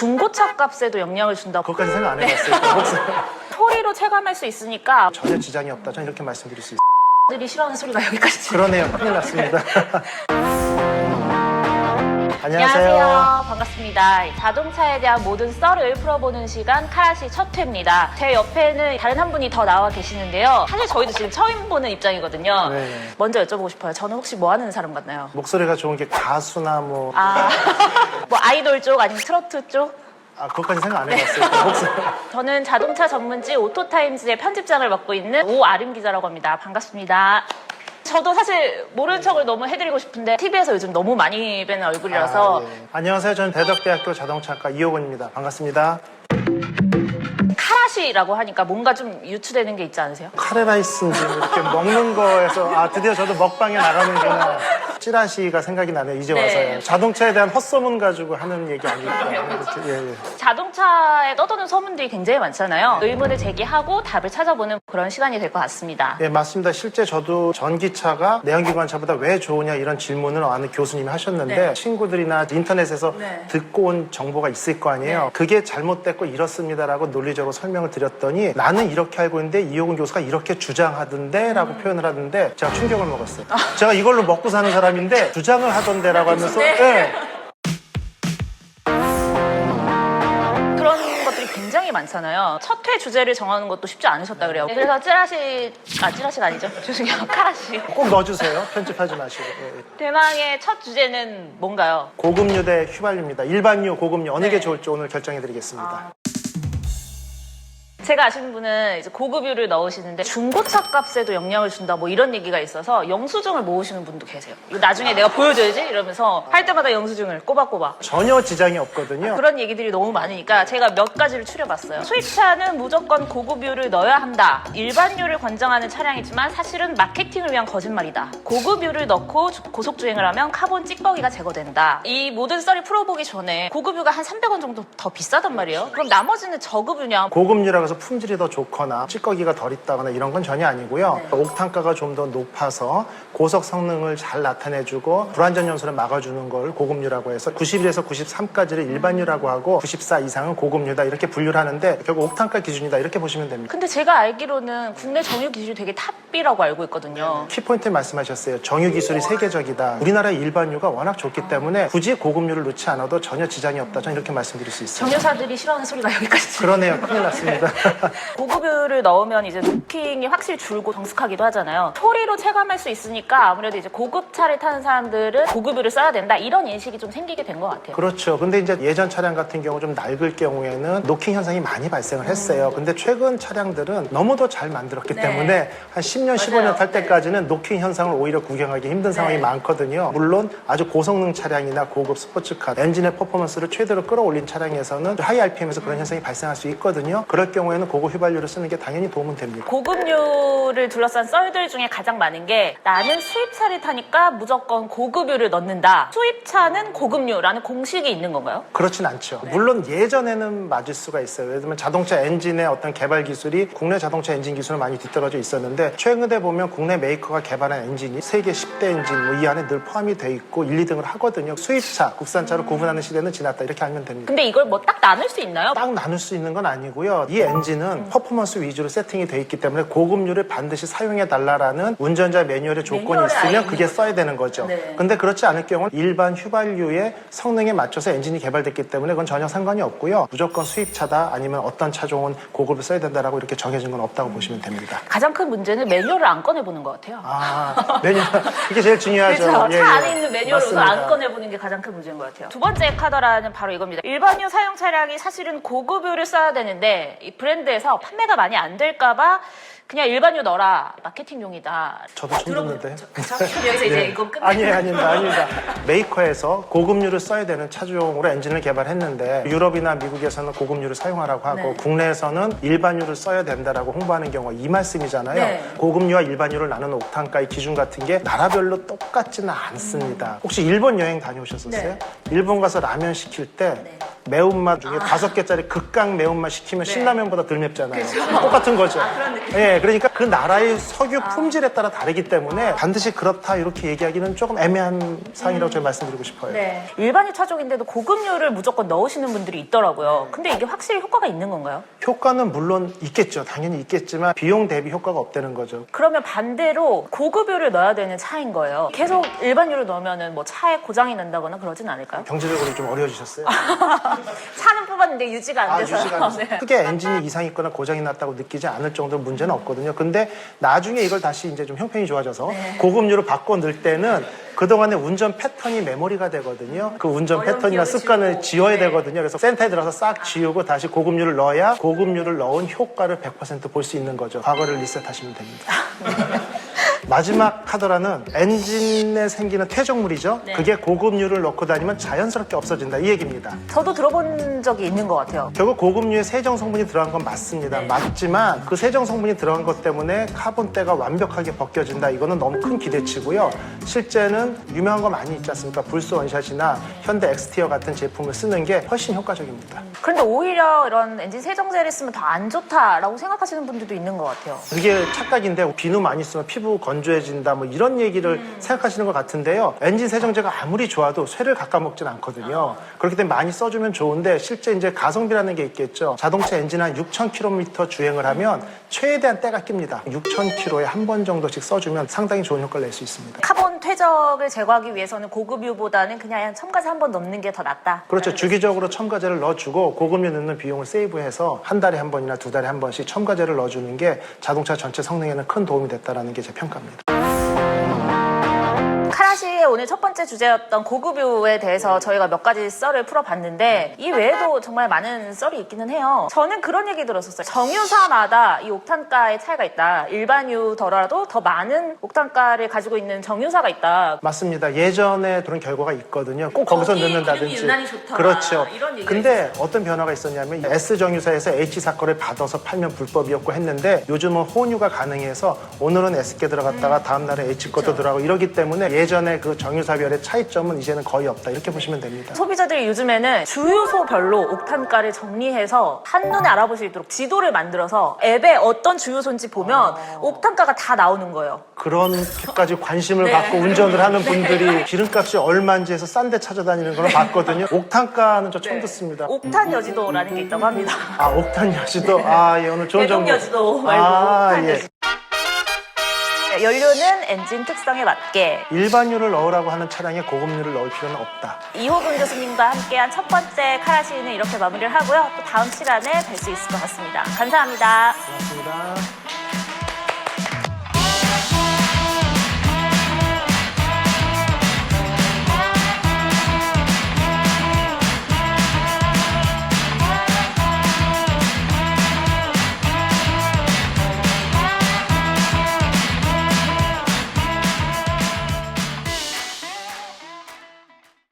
중고차 값에도 영향을 준다고. 그것까지 생각 안 해봤어요. 소리로 체감할 수 있으니까 전혀 지장이 없다. 저는 이렇게 말씀드릴 수 있어요. 들이 싫어하는 소리가 여기까지 그러네요. 큰일 났습니다. 안녕하세요. 반갑습니다. 자동차에 대한 모든 썰을 풀어보는 시간 카라시 첫 회입니다. 제 옆에는 다른 한 분이 더 나와 계시는데요. 사실 저희도 지금 처음 보는 입장이거든요. 네. 먼저 여쭤보고 싶어요. 저는 혹시 뭐 하는 사람 같나요? 목소리가 좋은 게 가수나 뭐 뭐 아이돌 쪽 아니면 트로트 쪽? 그것까지 생각 안 해봤어요. 목소리. 저는 자동차 전문지 오토타임즈의 편집장을 맡고 있는 오아름 기자라고 합니다. 반갑습니다. 저도 사실 모르는 척을 너무 해드리고 싶은데 TV에서 요즘 너무 많이 뵈는 얼굴이라서 예. 안녕하세요. 저는 대덕대학교 자동차학과 이호건입니다. 반갑습니다. 카라시라고 하니까 뭔가 좀 유추되는 게 있지 않으세요? 카레라이스인지 이렇게 먹는 거에서 드디어 저도 먹방에 나가는구나. 찌라시가 생각이 나네요. 이제 네. 와서요. 자동차에 대한 헛소문 가지고 하는 얘기 아닐까. 그렇죠? 예. 자동차에 떠도는 소문들이 굉장히 많잖아요. 의문을 제기하고 답을 찾아보는 그런 시간이 될 것 같습니다. 예, 맞습니다. 실제 저도 전기차가 내연기관차보다 왜 좋으냐 이런 질문을 어느 교수님이 하셨는데 네. 친구들이나 인터넷에서 네. 듣고 온 정보가 있을 거 아니에요. 네. 그게 잘못됐고 이렇습니다라고 논리적으로 설명을 드렸더니 나는 이렇게 알고 있는데 이호근 교수가 이렇게 주장하던데 라고 표현을 하던데 제가 충격을 먹었어요. 제가 이걸로 먹고 사는 사람인데 주장을 하던데라고 하면서 예. 그런 것들이 굉장히 많잖아요. 첫 회 주제를 정하는 것도 쉽지 않으셨다 그래요. 그래서 찌라시가 아니죠. 죄송해요. 카라시. 꼭 넣어주세요. 편집하지 마시고. 예. 대망의 첫 주제는 뭔가요? 고급류 대 휘발유입니다. 일반유, 고급류 어느 네. 게 좋을지 오늘 결정해드리겠습니다. 제가 아시는 분은 이제 고급유를 넣으시는데 중고차 값에도 영향을 준다 뭐 이런 얘기가 있어서 영수증을 모으시는 분도 계세요. 이거 나중에 내가 보여줘야지 이러면서 할 때마다 영수증을 꼬박꼬박. 전혀 지장이 없거든요. 그런 얘기들이 너무 많으니까 제가 몇 가지를 추려봤어요. 수입차는 무조건 고급유를 넣어야 한다. 일반유를 권장하는 차량이지만 사실은 마케팅을 위한 거짓말이다. 고급유를 넣고 고속주행을 하면 카본 찌꺼기가 제거된다. 이 모든 썰을 풀어보기 전에 고급유가 한 300원 정도 더 비싸단 말이에요. 그럼 나머지는 저급유냐? 고급류라고 해서 품질이 더 좋거나 찌꺼기가 덜 있다거나 이런 건 전혀 아니고요. 네. 옥탄가가 좀 더 높아서 고속 성능을 잘 나타내주고 불완전 연소를 막아주는 걸 고급류라고 해서 91에서 93까지를 일반유라고 하고 94 이상은 고급류다 이렇게 분류를 하는데 결국 옥탄가 기준이다 이렇게 보시면 됩니다. 근데 제가 알기로는 국내 정유 기준이 되게 탑비라고 알고 있거든요. 키포인트 말씀하셨어요. 정유 기술이 세계적이다. 우리나라의 일반유가 워낙 좋기 때문에 굳이 고급류를 넣지 않아도 전혀 지장이 없다. 저는 이렇게 말씀드릴 수 있어요. 정유사들이 싫어하는 소리가 여기까지. 그러네요. 큰일 났습니다. 고급유를 넣으면 이제 노킹이 확실히 줄고 정숙하기도 하잖아요. 소리로 체감할 수 있으니까 아무래도 이제 고급차를 타는 사람들은 고급유를 써야 된다 이런 인식이 좀 생기게 된 것 같아요. 그렇죠. 근데 이제 예전 차량 같은 경우 좀 낡을 경우에는 노킹 현상이 많이 발생을 했어요. 근데 최근 차량들은 너무도 잘 만들었기 네. 때문에 한 10년, 맞아요. 15년 탈 때까지는 노킹 현상을 오히려 구경하기 힘든 상황이 네. 많거든요. 물론 아주 고성능 차량이나 고급 스포츠카, 엔진의 퍼포먼스를 최대로 끌어올린 차량에서는 하이 RPM에서 그런 현상이 발생할 수 있거든요. 그럴 경우에는 고급 휘발유를 쓰는 게 당연히 도움은 됩니다. 고급유를 둘러싼 썰들 중에 가장 많은 게 나는 수입차를 타니까 무조건 고급유를 넣는다. 수입차는 고급유라는 공식이 있는 건가요? 그렇진 않죠. 물론 예전에는 맞을 수가 있어요. 예를 들면 자동차 엔진의 어떤 개발 기술이 국내 자동차 엔진 기술은 많이 뒤떨어져 있었는데 최근에 보면 국내 메이커가 개발한 엔진이 세계 10대 엔진 이 안에 늘 포함이 돼 있고 1, 2등을 하거든요. 수입차, 국산차로 구분하는 시대는 지났다 이렇게 알면 됩니다. 근데 이걸 뭐 딱 나눌 수 있나요? 딱 나눌 수 있는 건 아니고요. 이 엔진은 퍼포먼스 위주로 세팅이 돼 있기 때문에 고급유를 반드시 사용해 달라라는 운전자 매뉴얼의 조건이 매뉴얼에 아예 있으면 있는 그게 거죠. 써야 되는 거죠. 네. 근데 그렇지 않을 경우는 일반 휘발유의 성능에 맞춰서 엔진이 개발됐기 때문에 그건 전혀 상관이 없고요. 무조건 수입차다 아니면 어떤 차종은 고급을 써야 된다라고 이렇게 정해진 건 없다고 보시면 됩니다. 가장 큰 문제는 매뉴얼을 안 꺼내보는 것 같아요. 매뉴얼. 이게 제일 중요하죠. 그렇죠. 예, 차 예. 안에 있는 매뉴얼을 우선 안 맞습니다. 꺼내보는 게 가장 큰 문제인 것 같아요. 두 번째 카더라는 바로 이겁니다. 일반유 사용 차량이 사실은 고급유를 써야 되는데 이 브랜드에서 판매가 많이 안 될까봐 그냥 일반유 넣어라. 마케팅용이다. 저도 처음 듣는데. 그쵸? 여기서 이제 이거 끝내. 아닙니다. 메이커에서 고급유를 써야 되는 차종으로 엔진을 개발했는데 유럽이나 미국에서는 고급유를 사용하라고 하고 네. 국내에서는 일반유를 써야 된다라고 홍보하는 경우가 이 말씀이잖아요. 네. 고급유와 일반유를 나누는 옥탄가의 기준 같은 게 나라별로 똑같지는 않습니다. 혹시 일본 여행 다녀오셨었어요? 네. 일본 가서 라면 시킬 때 네. 매운맛 중에 5개짜리 극강 매운맛 시키면 신라면보다 덜 맵잖아요. 똑같은 거죠. 그런 느낌. 예, 그러니까 그 나라의 석유 품질에 따라 다르기 때문에 반드시 그렇다 이렇게 얘기하기는 조금 애매한 사항이라고 제가 말씀드리고 싶어요. 네. 일반유 차종인데도 고급유를 무조건 넣으시는 분들이 있더라고요. 근데 이게 확실히 효과가 있는 건가요? 효과는 물론 있겠죠. 당연히 있겠지만 비용 대비 효과가 없다는 거죠. 그러면 반대로 고급유를 넣어야 되는 차인 거예요. 계속 일반유를 넣으면은 뭐 차에 고장이 난다거나 그러진 않을까요? 경제적으로 좀 어려워지셨어요? 차는 뽑았는데 유지가 안 돼서. 유지가 안 돼서 네. 크게 엔진이 이상이 있거나 고장이 났다고 느끼지 않을 정도로 문제는 없거든요. 근데 나중에 이걸 다시 이제 좀 형편이 좋아져서 고급유로 바꿔 넣을 때는 그동안의 운전 패턴이 메모리가 되거든요. 그 운전 어려운 패턴이나 기억을 습관을 지우고. 지워야 네. 되거든요. 그래서 센터에 들어서 싹 지우고 다시 고급유를 넣어야 고급유를 넣은 효과를 100% 볼 수 있는 거죠. 과거를 리셋하시면 됩니다. 마지막 카더라는 엔진에 생기는 퇴적물이죠. 네. 그게 고급유를 넣고 다니면 자연스럽게 없어진다 이 얘기입니다. 저도 들어본 적이 있는 것 같아요. 결국 고급유에 세정 성분이 들어간 건 맞습니다. 네. 맞지만 그 세정 성분이 들어간 것 때문에 카본대가 완벽하게 벗겨진다. 이거는 너무 큰 기대치고요. 실제는 유명한 거 많이 있지 않습니까? 불스 원샷이나 현대 엑스티어 같은 제품을 쓰는 게 훨씬 효과적입니다. 그런데 오히려 이런 엔진 세정제를 쓰면 더 안 좋다라고 생각하시는 분들도 있는 것 같아요. 그게 착각인데 비누 많이 쓰면 피부 건조해진다 뭐 이런 얘기를 생각하시는 것 같은데요. 엔진 세정제가 아무리 좋아도 쇠를 깎아먹진 않거든요. 그렇기 때문에 많이 써주면 좋은데 실제 이제 가성비라는 게 있겠죠. 자동차 엔진 한 6,000km 주행을 하면 최대한 때가 낍니다. 6,000km에 한 번 정도씩 써주면 상당히 좋은 효과를 낼 수 있습니다. 카본 퇴적을 제거하기 위해서는 고급유보다는 그냥 첨가제 한 번 넣는 게 더 낫다. 그렇죠. 주기적으로 첨가제를 넣어주고 고급유 넣는 비용을 세이브해서 한 달에 한 번이나 두 달에 한 번씩 첨가제를 넣어주는 게 자동차 전체 성능에는 큰 도움이 됐다는 게 제 평가입니다. 카라시의 오늘 첫 번째 주제였던 고급유에 대해서 저희가 몇 가지 썰을 풀어봤는데 이 외에도 정말 많은 썰이 있기는 해요. 저는 그런 얘기 들었었어요. 정유사마다 이 옥탄가의 차이가 있다. 일반유더라도 더 많은 옥탄가를 가지고 있는 정유사가 있다. 맞습니다. 예전에 그런 결과가 있거든요. 꼭 거기서 거기 넣는다든지. 기름이 유난히 좋더라. 그렇죠. 이런 얘기가 근데 어떤 변화가 있었냐면 S 정유사에서 H 사건을 받아서 팔면 불법이었고 했는데 요즘은 혼유가 가능해서 오늘은 S께 들어갔다가 다음 날에 H 것도 들어가고 이러기 때문에 예전에 그 정유사별의 차이점은 이제는 거의 없다. 이렇게 보시면 됩니다. 소비자들이 요즘에는 주유소별로 옥탄가를 정리해서 한눈에 알아볼 수 있도록 지도를 만들어서 앱에 어떤 주유소인지 보면 옥탄가가 다 나오는 거예요. 그런까지 관심을 네. 갖고 운전을 하는 분들이 기름값이 얼마인지 해서 싼 데 찾아다니는 걸 봤거든요. 옥탄가는 저 처음 듣습니다. 옥탄 여지도라는 게 있다고 합니다. 아, 옥탄 여지도? 아, 예, 오늘 좋은 대동 정보. 여지도 말고 아, 옥탄 예. 여지도. 연료는 엔진 특성에 맞게. 일반유를 넣으라고 하는 차량에 고급유를 넣을 필요는 없다. 이호근 교수님과 함께한 첫 번째 카라시는 이렇게 마무리를 하고요. 또 다음 시간에 뵐 수 있을 것 같습니다. 감사합니다. 고맙습니다.